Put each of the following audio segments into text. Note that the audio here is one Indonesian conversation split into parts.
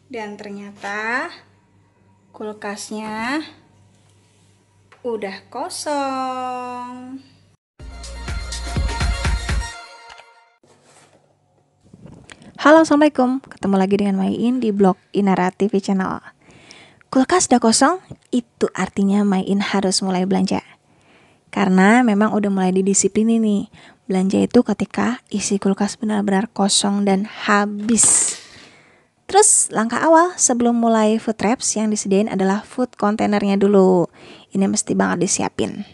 Dan ternyata kulkasnya udah kosong. Halo, assalamualaikum. Ketemu lagi dengan Maiin di blog Inara TV Channel. Kulkas udah kosong, itu artinya Maiin harus mulai belanja. Karena memang udah mulai didisiplin nih. Belanja itu ketika isi kulkas benar-benar kosong dan habis. Terus langkah awal sebelum mulai food wraps yang disediain adalah food containernya dulu. Ini mesti banget disiapin.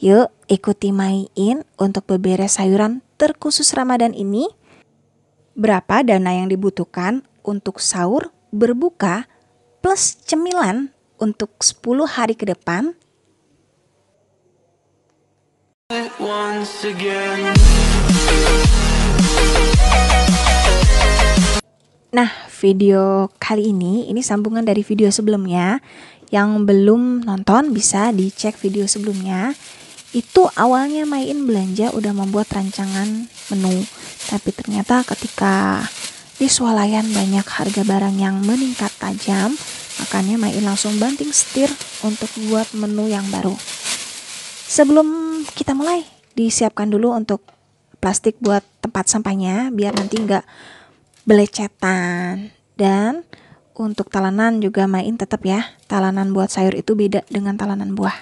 Yuk ikuti Maiin untuk beberes sayuran terkhusus Ramadan ini. Berapa dana yang dibutuhkan untuk sahur, berbuka, plus cemilan untuk 10 hari ke depan? Nah, video kali ini sambungan dari video sebelumnya. Yang belum nonton bisa dicek video sebelumnya. Itu awalnya Maiin belanja udah membuat rancangan menu, tapi ternyata ketika di swalayan banyak harga barang yang meningkat tajam, makanya Maiin langsung banting setir untuk buat menu yang baru. Sebelum kita mulai, disiapkan dulu untuk plastik buat tempat sampahnya biar nanti nggak belecetan. Dan untuk talenan juga Maiin tetap ya, talenan buat sayur itu beda dengan talenan buah.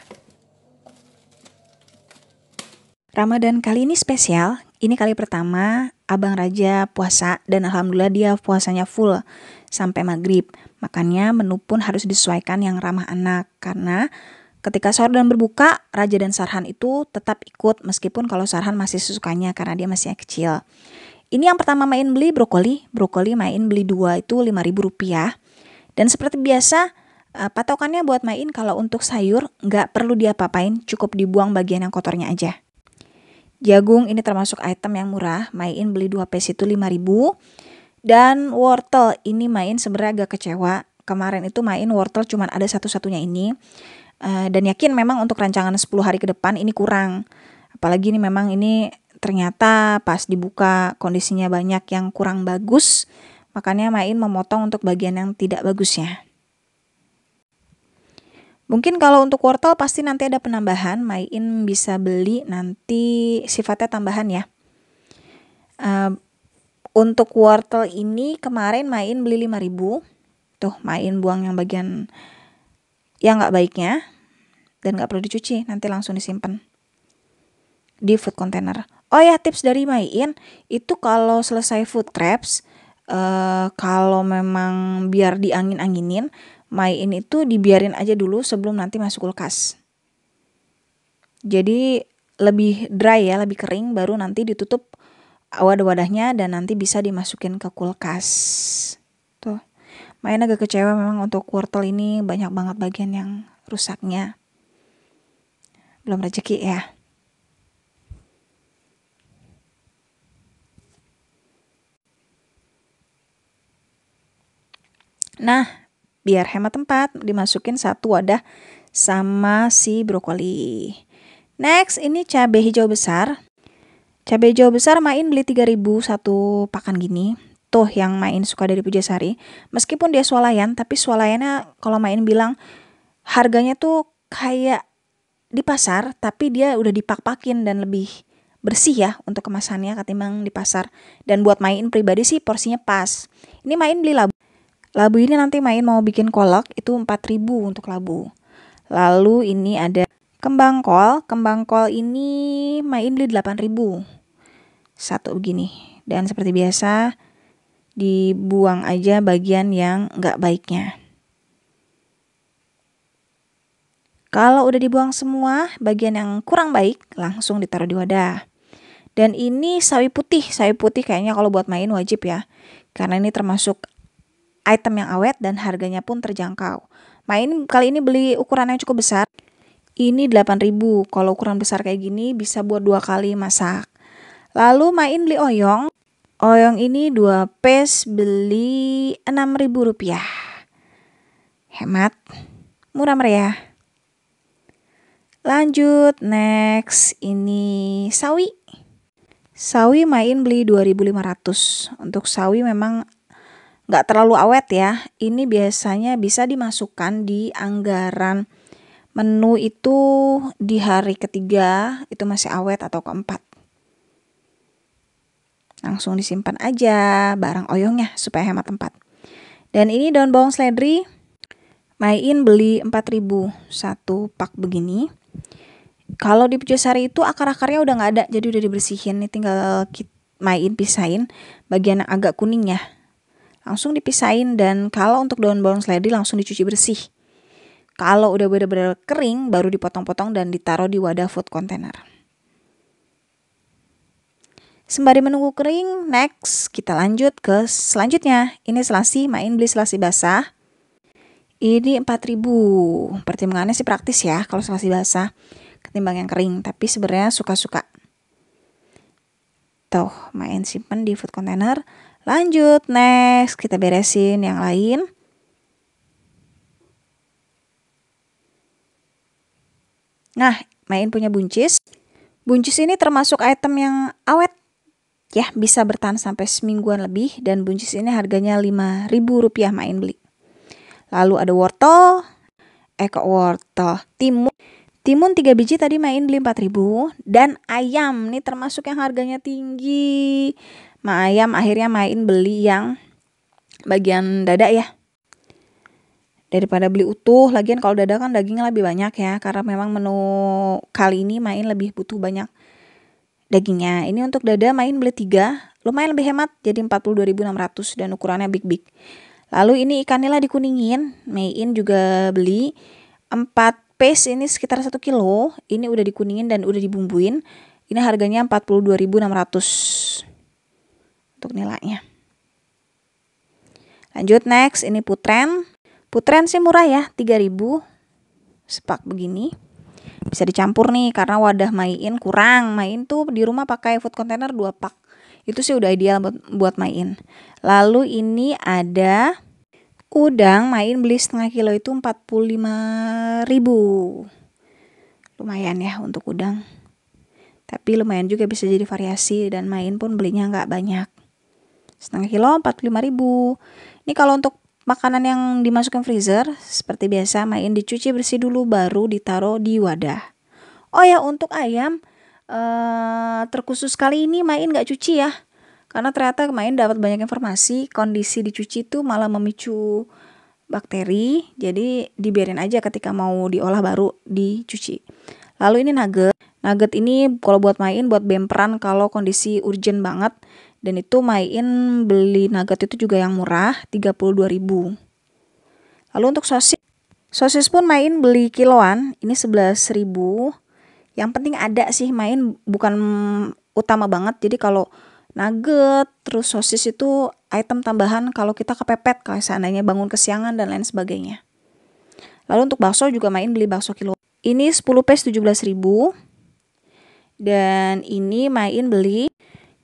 Ramadan kali ini spesial, ini kali pertama Abang Raja puasa dan alhamdulillah dia puasanya full sampai maghrib. Makanya menu pun harus disesuaikan yang ramah anak karena ketika sahur dan berbuka, Raja dan Sarhan itu tetap ikut meskipun kalau Sarhan masih sesukanya karena dia masih kecil. Ini yang pertama Maiin beli brokoli Maiin beli 2 itu Rp5.000. Dan seperti biasa, patokannya buat Maiin kalau untuk sayur nggak perlu diapa-apain, cukup dibuang bagian yang kotornya aja. Jagung ini termasuk item yang murah, Maiin beli 2 piece itu Rp5.000. Dan wortel ini Maiin sebenarnya agak kecewa. Kemarin itu Maiin wortel cuma ada satu-satunya ini. Dan yakin memang untuk rancangan 10 hari ke depan ini kurang. Apalagi ini memang ini ternyata pas dibuka kondisinya banyak yang kurang bagus. Makanya Maiin memotong untuk bagian yang tidak bagusnya. Mungkin kalau untuk wortel pasti nanti ada penambahan, Maiin bisa beli nanti sifatnya tambahan ya. Untuk wortel ini kemarin Maiin beli Rp5.000. Tuh Maiin buang yang bagian yang nggak baiknya dan nggak perlu dicuci, nanti langsung disimpan di food container. Oh ya, tips dari Maiin itu kalau selesai food wraps, kalau memang biar diangin-anginin, Maiin itu dibiarin aja dulu sebelum nanti masuk kulkas. Jadi lebih dry ya, lebih kering, baru nanti ditutup wadah-wadahnya dan nanti bisa dimasukin ke kulkas. Tuh, Maiin agak kecewa memang untuk wortel ini banyak banget bagian yang rusaknya. Belum rezeki ya. Nah, biar hemat tempat, dimasukin satu wadah sama si brokoli. Next, ini cabai hijau besar. Cabai hijau besar Maiin beli 3.000 satu pakan gini. Tuh yang Maiin suka dari Pujasari. Meskipun dia swalayan, tapi swalayannya kalau Maiin bilang harganya tuh kayak di pasar, tapi dia udah dipak-pakin dan lebih bersih ya untuk kemasannya ketimbang di pasar. Dan buat Maiin pribadi sih porsinya pas. Ini Maiin beli labu. Labu ini nanti Maiin mau bikin kolak itu 4.000 untuk labu. Lalu ini ada kembang kol. Kembang kol ini Maiin beli 8.000 satu begini. Dan seperti biasa dibuang aja bagian yang nggak baiknya. Kalau udah dibuang semua bagian yang kurang baik langsung ditaruh di wadah. Dan ini sawi putih kayaknya kalau buat Maiin wajib ya. Karena ini termasuk item yang awet dan harganya pun terjangkau. Maiin kali ini beli ukuran yang cukup besar. Ini 8.000. Kalau ukuran besar kayak gini bisa buat 2 kali masak. Lalu Maiin beli oyong. Oyong ini 2 piece beli Rp6.000. Hemat, murah meriah. Lanjut, next ini sawi. Sawi Maiin beli 2.500. Untuk sawi memang nggak terlalu awet ya. Ini biasanya bisa dimasukkan di anggaran menu itu di hari ketiga itu masih awet atau keempat. Langsung disimpan aja barang oyongnya supaya hemat tempat. Dan ini daun bawang seledri, Main beli 4.000 satu pak begini. Kalau di Pujassari itu akar-akarnya udah nggak ada, jadi udah dibersihin. Nih tinggal Main pisahin bagian yang agak kuning ya. Langsung dipisahin, dan kalau untuk daun bawang seledri langsung dicuci bersih. Kalau udah benar-benar kering baru dipotong-potong dan ditaruh di wadah food container. Sembari menunggu kering, next kita lanjut ke selanjutnya. Ini selasi, Main beli selasi basah. Ini 4.000. Pertimbangannya sih praktis ya kalau selasi basah ketimbang yang kering, tapi sebenarnya suka-suka. Tuh, Main simpen di food container. Lanjut, next kita beresin yang lain. Nah, Main punya buncis. Buncis ini termasuk item yang awet ya, bisa bertahan sampai semingguan lebih, dan buncis ini harganya Rp5.000 Main beli. Lalu ada wortel, wortel, timun 3 biji tadi Main beli 4.000, dan ayam nih termasuk yang harganya tinggi. Ayam akhirnya Main beli yang bagian dada ya. Daripada beli utuh, lagian kalau dada kan dagingnya lebih banyak ya, karena memang menu kali ini Main lebih butuh banyak dagingnya. Ini untuk dada Main beli 3, lumayan lebih hemat, jadi 42.600 dan ukurannya big. Lalu ini ikan nila dikuningin, Main juga beli 4 piece, ini sekitar 1 kilo. Ini udah dikuningin dan udah dibumbuin. Ini harganya 42.600 untuk nilainya. Lanjut, next ini putren. Putren sih murah ya, 3.000 sepak begini. Bisa dicampur nih karena wadah Main kurang. Main tuh di rumah pakai food container 2 pak. Itu sih udah ideal buat Main. Lalu ini ada udang, Main beli setengah kilo itu 45.000. Lumayan ya untuk udang. Tapi lumayan juga bisa jadi variasi, dan Main pun belinya nggak banyak. Setengah kilo 45.000. Ini kalau untuk makanan yang dimasukin freezer, seperti biasa Main dicuci bersih dulu baru ditaruh di wadah. Oh ya, untuk ayam terkhusus kali ini Main nggak cuci ya, karena ternyata Main dapat banyak informasi kondisi dicuci itu malah memicu bakteri, jadi dibiarin aja ketika mau diolah baru dicuci. Lalu ini nugget ini kalau buat Main buat bemperan kalau kondisi urgent banget, dan itu Main beli nugget itu juga yang murah 32.000. Lalu untuk sosis pun Main beli kiloan, ini 11.000. Yang penting ada sih, Main bukan utama banget. Jadi kalau nugget terus sosis itu item tambahan kalau kita kepepet, kalau seandainya bangun kesiangan dan lain sebagainya. Lalu untuk bakso juga Main beli bakso kilo. Ini 10 piece 17.000. Dan ini Main beli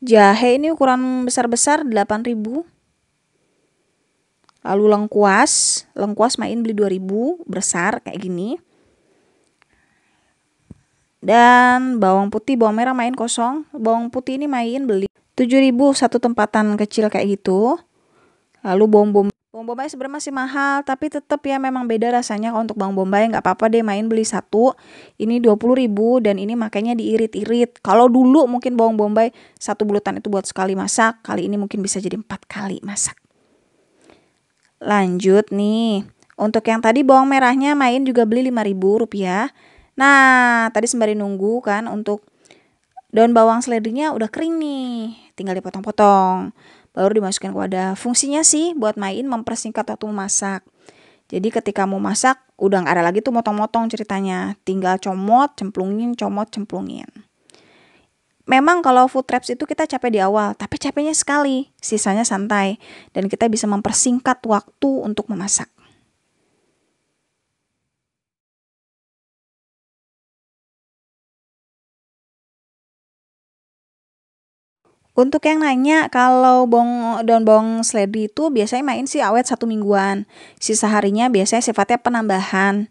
jahe, ini ukuran besar-besar 8.000. Lalu lengkuas Main beli 2.000 besar kayak gini. Dan bawang putih, bawang merah Main kosong. Bawang putih ini Main beli 7.000 satu tempatan kecil kayak gitu. Lalu bawang bombay sebenarnya masih mahal, tapi tetap ya memang beda rasanya. Kalau untuk bawang bombay nggak apa-apa deh, Main beli 1. Ini 20.000, dan ini makanya diirit-irit. Kalau dulu mungkin bawang bombay 1 bulutan itu buat sekali masak, kali ini mungkin bisa jadi 4 kali masak. Lanjut nih, untuk yang tadi bawang merahnya Main juga beli Rp5.000. Nah, tadi sembari nunggu kan, untuk daun bawang seledrinya udah kering nih, tinggal dipotong-potong, baru dimasukin ke wadah. Fungsinya sih buat Main mempersingkat waktu memasak. Jadi ketika mau masak udah nggak ada lagi tuh motong-motong ceritanya, tinggal comot, cemplungin. Memang kalau food traps itu kita capek di awal, tapi capeknya sekali, sisanya santai, dan kita bisa mempersingkat waktu untuk memasak. Untuk yang nanya, kalau daun bawang seledri itu biasanya Main sih awet 1 mingguan. Sisa harinya biasanya sifatnya penambahan.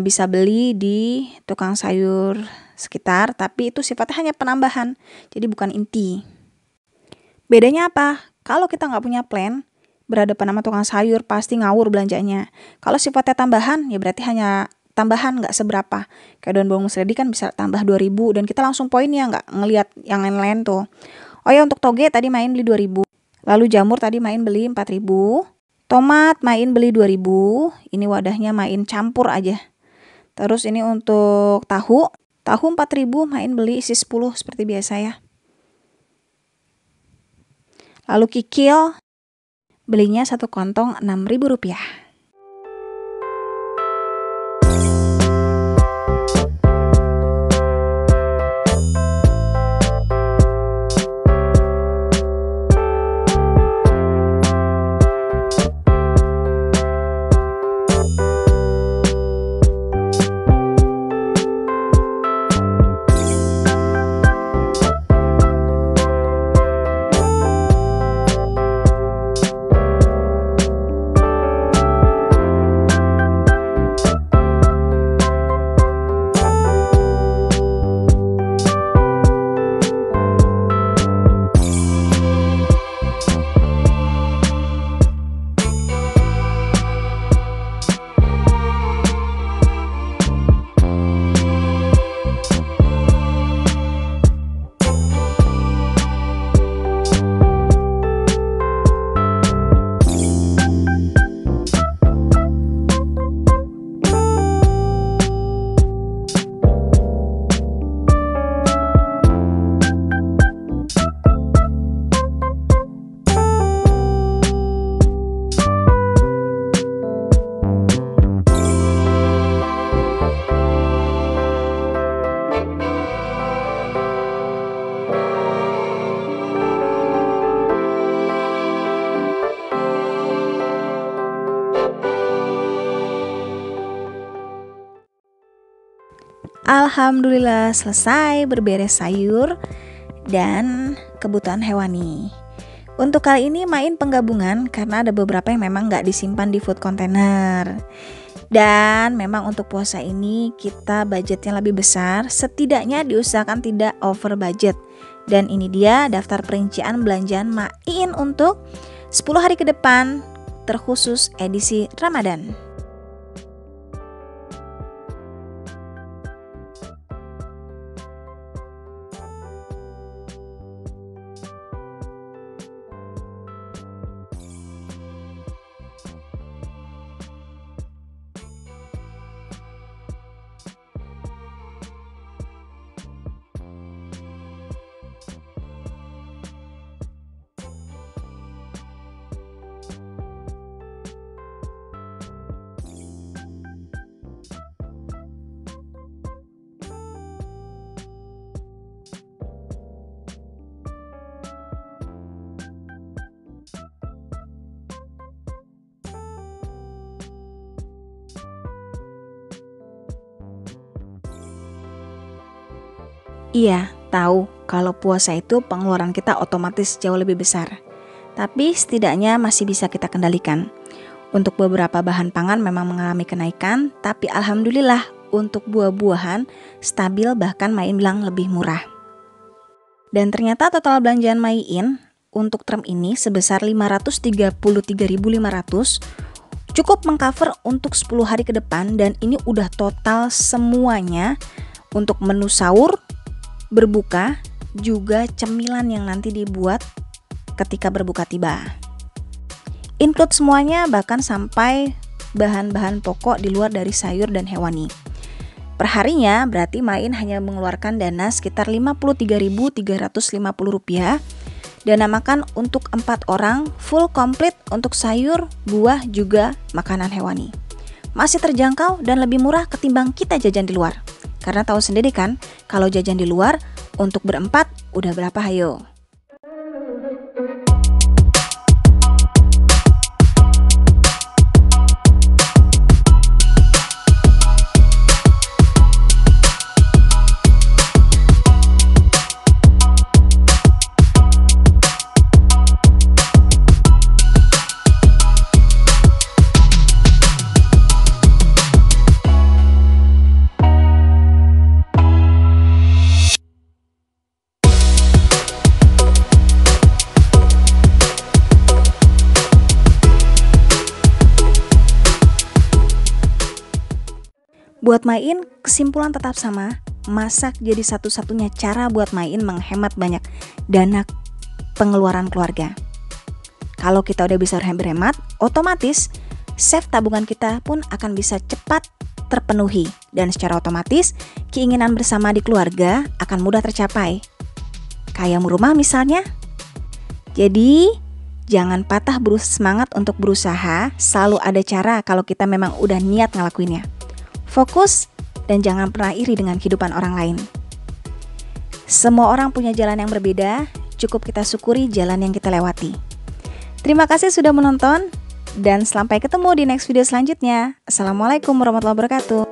Bisa beli di tukang sayur sekitar, tapi itu sifatnya hanya penambahan, jadi bukan inti. Bedanya apa? Kalau kita nggak punya plan, berhadapan sama tukang sayur pasti ngawur belanjanya. Kalau sifatnya tambahan ya berarti hanya tambahan, nggak seberapa. Kayak daun bawang seledri kan bisa tambah 2.000 dan kita langsung poin ya, nggak ngelihat yang lain-lain tuh. Oh ya, untuk toge tadi main beli 2.000. Lalu jamur tadi main beli 4.000. Tomat main beli 2.000. Ini wadahnya main campur aja. Terus ini untuk tahu 4.000, main beli isi 10 seperti biasa ya. Lalu kikil belinya 1 kantong Rp6.000. Alhamdulillah selesai berberes sayur dan kebutuhan hewani. Untuk kali ini main penggabungan karena ada beberapa yang memang nggak disimpan di food container. Dan memang untuk puasa ini kita budgetnya lebih besar, setidaknya diusahakan tidak over budget. Dan ini dia daftar perincian belanjaan Main untuk 10 hari ke depan terkhusus edisi Ramadan. Iya, tahu kalau puasa itu pengeluaran kita otomatis jauh lebih besar. Tapi setidaknya masih bisa kita kendalikan. Untuk beberapa bahan pangan memang mengalami kenaikan, tapi alhamdulillah untuk buah-buahan stabil bahkan Main bilang lebih murah. Dan ternyata total belanjaan Main untuk term ini sebesar 533.500 cukup mengcover untuk 10 hari ke depan, dan ini udah total semuanya untuk menu sahur, berbuka, juga cemilan yang nanti dibuat ketika berbuka tiba. Include semuanya, bahkan sampai bahan-bahan pokok di luar dari sayur dan hewani. Perharinya berarti Main hanya mengeluarkan dana sekitar Rp53.350. Dana makan untuk 4 orang full komplit untuk sayur, buah, juga makanan hewani. Masih terjangkau dan lebih murah ketimbang kita jajan di luar. Karena tahu sendiri kan, kalau jajan di luar untuk berempat udah berapa hayo? Buat Main, kesimpulan tetap sama. Masak jadi satu-satunya cara buat Main menghemat banyak dana pengeluaran keluarga. Kalau kita udah bisa berhemat, otomatis save tabungan kita pun akan bisa cepat terpenuhi. Dan secara otomatis, keinginan bersama di keluarga akan mudah tercapai. Kayak rumah misalnya. Jadi, jangan patah semangat untuk berusaha, selalu ada cara kalau kita memang udah niat ngelakuinnya. Fokus dan jangan pernah iri dengan kehidupan orang lain. Semua orang punya jalan yang berbeda, cukup kita syukuri jalan yang kita lewati. Terima kasih sudah menonton dan sampai ketemu di next video selanjutnya. Assalamualaikum warahmatullahi wabarakatuh.